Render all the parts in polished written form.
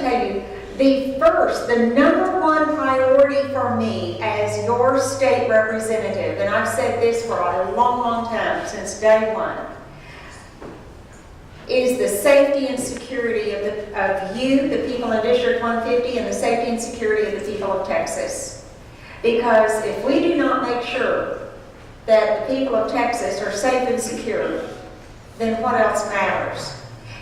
tell you, the number one priority for me as your state representative, and I've said this for a long, long time, since day one, is the safety and security of you, the people in District 150, and the safety and security of the people of Texas. Because if we do not make sure that the people of Texas are safe and secure, then what else matters?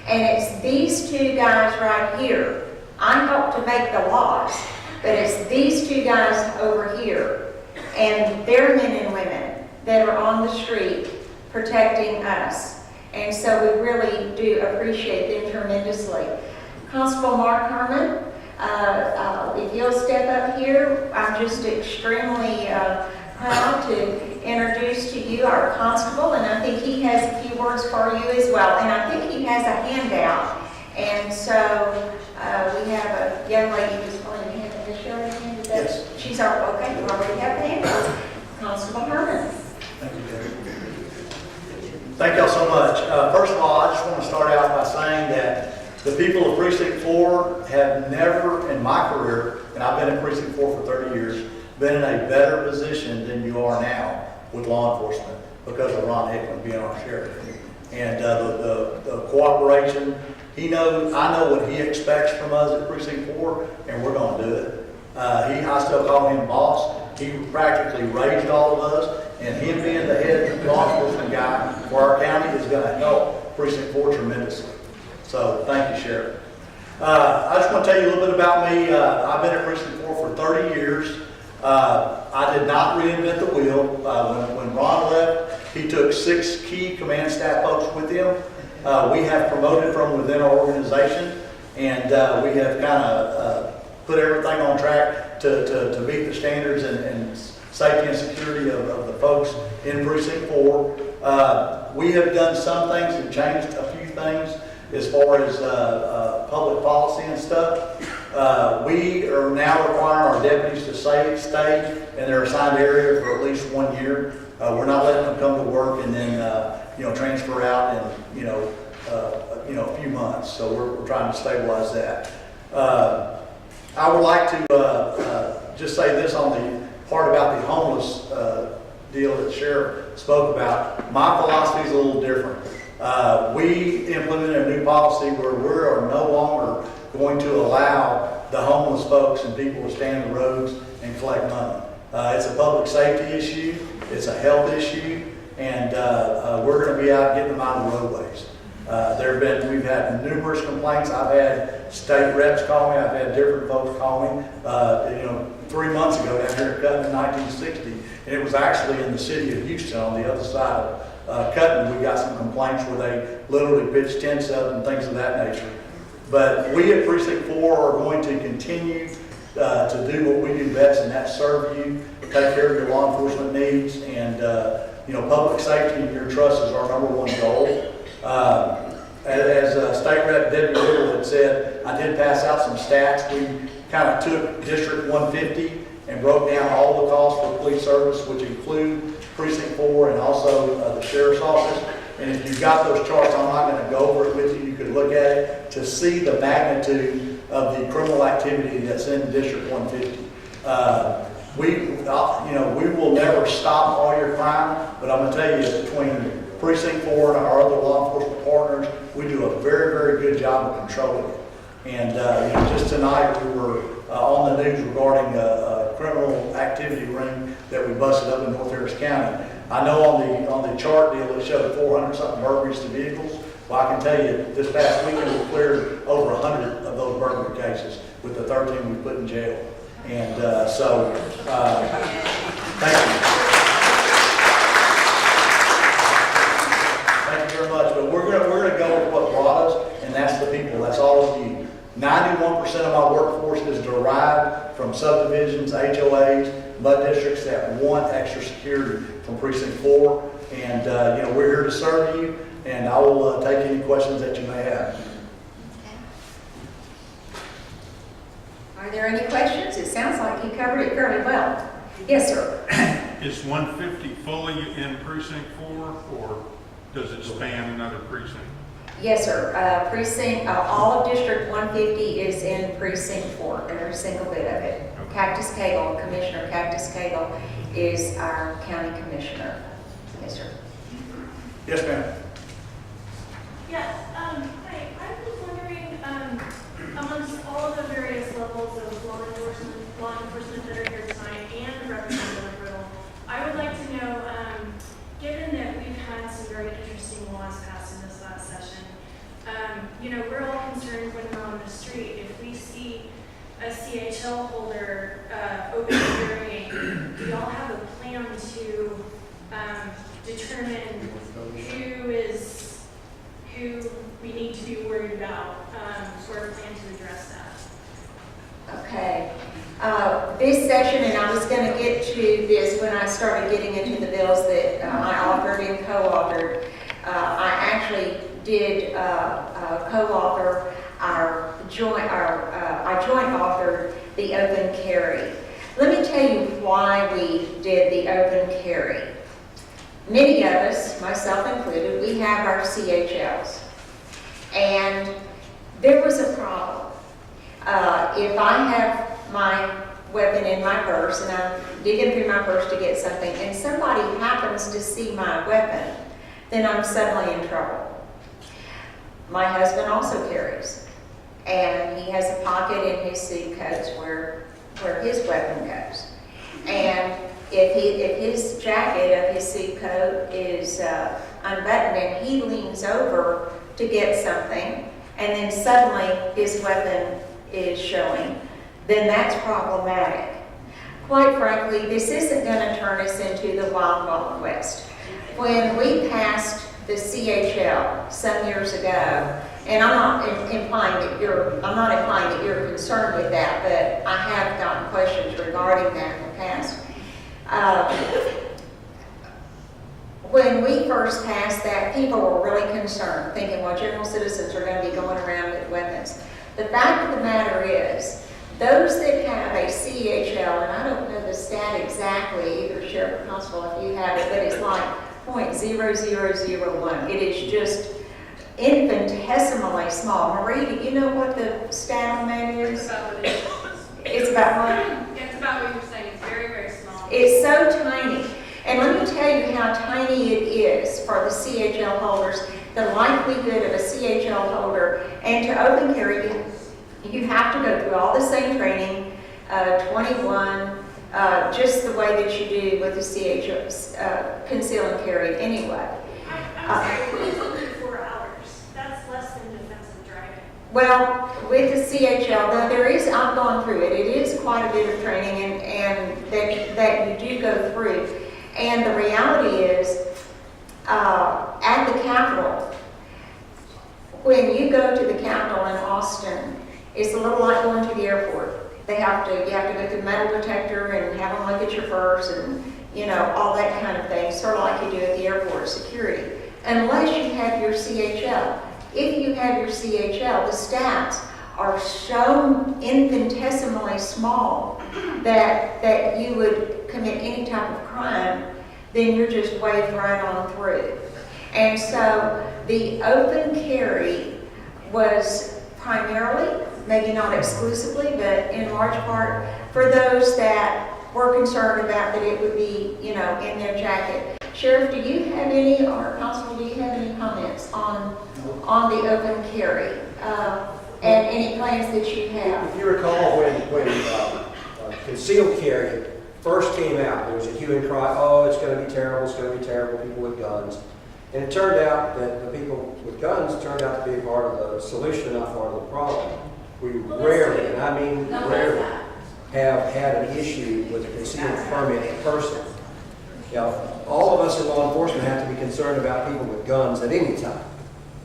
And it's these two guys right here. I help to make the laws, but it's these two guys over here and their men and women that are on the street protecting us. And so we really do appreciate them tremendously. Constable Mark Herman, if you'll step up here, I'm just extremely proud to introduce to you our constable, and I think he has a few words for you as well. And I think he has a handout. And so we have a young lady who's going to hand this show again. Yes. She's okay, you already have the handout. Constable Herman. Thank you, Debbie. Thank y'all so much. First of all, I just want to start out by saying that the people of Precinct 4 have never in my career, and I've been in Precinct 4 for 30 years, been in a better position than you are now with law enforcement because of Ron Hickman being our sheriff. And the cooperation, I know what he expects from us at Precinct 4, and we're going to do it. I still call him boss. He practically raised all of us, and him being the head law enforcement guy for our county is going to help Precinct 4 tremendously. So thank you, Sheriff. I just want to tell you a little bit about me. I've been at Precinct 4 for 30 years. I did not reinvent the wheel. When Ron left, he took 6 key command staff folks with him. We have promoted from within our organization, and we have kind of put everything on track to meet the standards and safety and security of the folks in Precinct 4. We have done some things and changed a few things as far as public policy and stuff. We are now requiring our deputies to stay in their assigned area for at least 1 year. We're not letting them come to work and then transfer out in a few months. So we're trying to stabilize that. I would like to just say this on the part about the homeless deal that the sheriff spoke about. My philosophy is a little different. We implemented a new policy where we are no longer going to allow the homeless folks and people to stand in the roads and collect money. It's a public safety issue, it's a health issue, and we're going to be out getting them out of the roadways. We've had numerous complaints. I've had state reps call me, I've had different folks call me. 3 months ago down here at Cutton in 1960, and it was actually in the city of Houston on the other side of Cutton. We got some complaints where they literally pitched tents up and things of that nature. But we at Precinct 4 are going to continue to do what we do best, and that's serve you, take care of your law enforcement needs, and public safety and your trust is our #1 goal. As State Rep Debbie Little had said, I did pass out some stats. We kind of took District 150 and broke down all the calls for police service, which include Precinct 4 and also the Sheriff's Office. And if you've got those charts, I'm not going to go over it with you. You could look at it to see the magnitude of the criminal activity that's in District 150. We will never stop all your crime, but I'm going to tell you, between Precinct 4 and our other law enforcement partners, we do a very, very good job of controlling it. And just tonight we were on the news regarding a criminal activity ring that we busted up in North Harris County. I know on the chart deal it showed 400-something burglaries to vehicles. Well, I can tell you this past weekend we cleared over 100 of those burglary cases with the 13 we put in jail. And thank you. Thank you very much. But we're gonna go with what brought us, and that's the people. That's all of you. 91% of my workforce is derived from subdivisions, HOAs, MUD districts that want extra security from Precinct 4. And we're here to serve you, and I will take any questions that you may have. Are there any questions? It sounds like you covered it fairly well. Yes, sir. Is 150 fully in Precinct 4, or does it span another precinct? Yes, sir. Precinct, all of District 150 is in Precinct 4, every single bit of it. Cactus Cagle, Commissioner Cactus Cagle is our county commissioner. Yes, sir. Yes, ma'am. Yes, hi, I was wondering, amongst all the various levels of law enforcement that are here tonight and Representative Riddle, I would like to know, given that we've had some very interesting laws passed in this last session, we're all concerned when we're on the street, if we see a CHL holder open carrying, we all have a plan to determine who we need to be worried about, or a plan to address that. Okay. This session, and I was going to get to this when I started getting into the bills that I authored and co-authored. I actually did co-author I joint authored the open carry. Let me tell you why we did the open carry. Many of us, myself included, we have our CHLs. And there was a problem. If I have my weapon in my purse and I'm digging through my purse to get something and somebody happens to see my weapon, then I'm suddenly in trouble. My husband also carries. And he has a pocket in his suit coats where his weapon goes. And if his jacket of his suit coat is unbuttoned and he leans over to get something, and then suddenly his weapon is showing, then that's problematic. Quite frankly, this isn't going to turn us into the Wild Wild West. When we passed the CHL some years ago, and I'm not implying that you're concerned with that, but I have gotten questions regarding that in the past. When we first passed that, people were really concerned, thinking, well, general citizens are going to be going around with weapons. The fact of the matter is, those that have a CHL, and I don't know the stat exactly, either Sheriff or Constable if you have it, but it's like .0001. It is just infinitesimally small. Marie, do you know what the stat on that is? It's about what it is. It's about what? It's about what you're saying. It's very, very small. It's so tiny. And let me tell you how tiny it is for the CHL holders, the likelihood of a CHL holder, and to open carry, you have to go through all the same training, 21, just the way that you do with the CHL, conceal and carry anyway. I'm sorry, it's only 4 hours. That's less than defensive driving. Well, with the CHL, though there is, I've gone through it, it is quite a bit of training and that you do go through. And the reality is, at the Capitol, when you go to the Capitol in Austin, it's a little like going to the airport. You have to go through the metal detector and have them look at your purse and, all that kind of thing, sort of like you do at the airport security. Unless you have your CHL. If you have your CHL, the stats are so infinitesimally small that you would commit any type of crime, then you're just waved right on through. And so the open carry was primarily, maybe not exclusively, but in large part for those that were concerned about that it would be, in their jacket. Sheriff, do you have any, or Constable, do you have any comments on the open carry and any plans that you have? If you recall when concealed carry first came out, there was a hue and cry, oh, it's going to be terrible, people with guns. And it turned out that the people with guns turned out to be part of the solution, not part of the problem. We rarely, and I mean rarely, have had an issue with a concealed permit person. Now, all of us in law enforcement have to be concerned about people with guns at any time.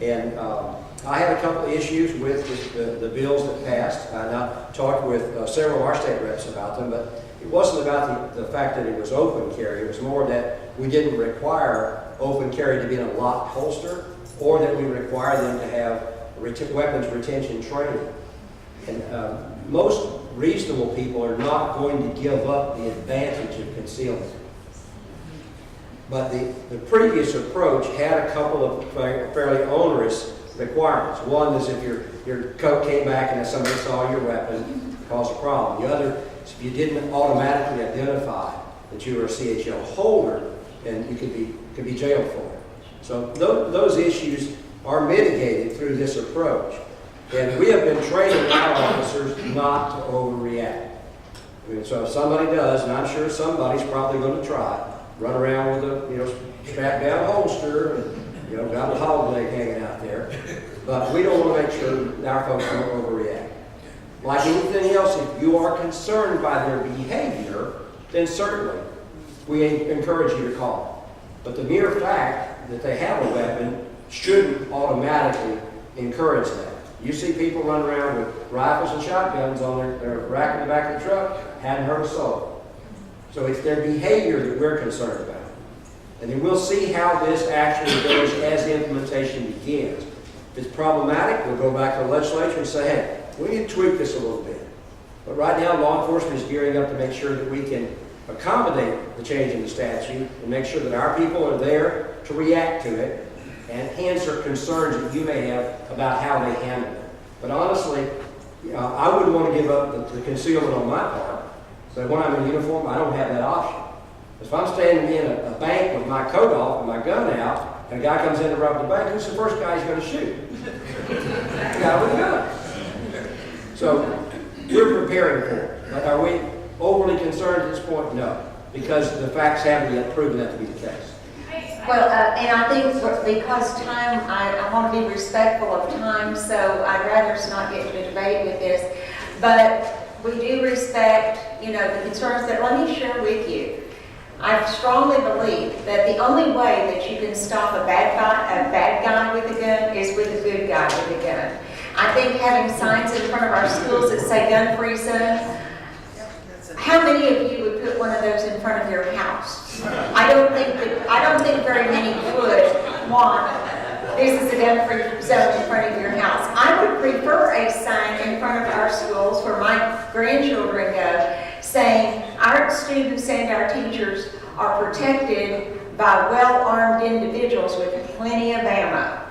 And I had a couple of issues with the bills that passed, and I talked with several of our state reps about them, but it wasn't about the fact that it was open carry. It was more that we didn't require open carry to be in a locked holster, or that we require them to have weapons retention training. And most reasonable people are not going to give up the advantage of concealment. But the previous approach had a couple of fairly onerous requirements. One is if your coat came back and if somebody saw your weapon, it caused a problem. The other is if you didn't automatically identify that you were a CHL holder, then you could be jailed for it. So those issues are mitigated through this approach. And we have been training our officers not to overreact. I mean, so if somebody does, and I'm sure somebody's probably going to try, run around with a strapped down holster and got a hog leg hanging out there, but we don't want to make sure that our folks don't overreact. Like anything else, if you are concerned by their behavior, then certainly we encourage you to call. But the mere fact that they have a weapon shouldn't automatically encourage that. You see people run around with rifles and shotguns on their rack in the back of the truck, hadn't hurt a soul. So it's their behavior that we're concerned about. And then we'll see how this actually goes as the implementation begins. If it's problematic, we'll go back to the legislature and say, hey, we need to tweak this a little bit. But right now, law enforcement is gearing up to make sure that we can accommodate the change in the statute and make sure that our people are there to react to it and answer concerns that you may have about how they handle it. But honestly, I wouldn't want to give up the concealment on my part, but when I'm in uniform, I don't have that option. If I'm standing in a bank with my coat off and my gun out, and a guy comes in to rob the bank, who's the first guy he's going to shoot? The guy with the gun. So we're preparing for it. But are we overly concerned at this point? No, because the facts haven't yet proven that to be the case. Well, and I think because time, I want to be respectful of time, so I'd rather us not get into debate with this. But we do respect, the concerns that, let me share with you. I strongly believe that the only way that you can stop a bad guy with a gun is with a good guy with a gun. I think having signs in front of our schools that say gun-free zone, how many of you would put one of those in front of your house? I don't think very many would want, this is a gun-free zone in front of your house. I would prefer a sign in front of our schools where my grandchildren go saying our students and our teachers are protected by well-armed individuals with plenty of ammo.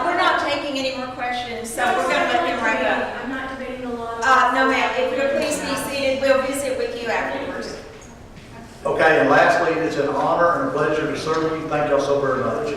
We're not taking any more questions, so we're going to let him wrap up. I'm not debating the law. No, ma'am. If you'll please be seated, we'll visit with you afterwards. Okay, and lastly, it's an honor and a pleasure to serve you. Thank y'all so very much.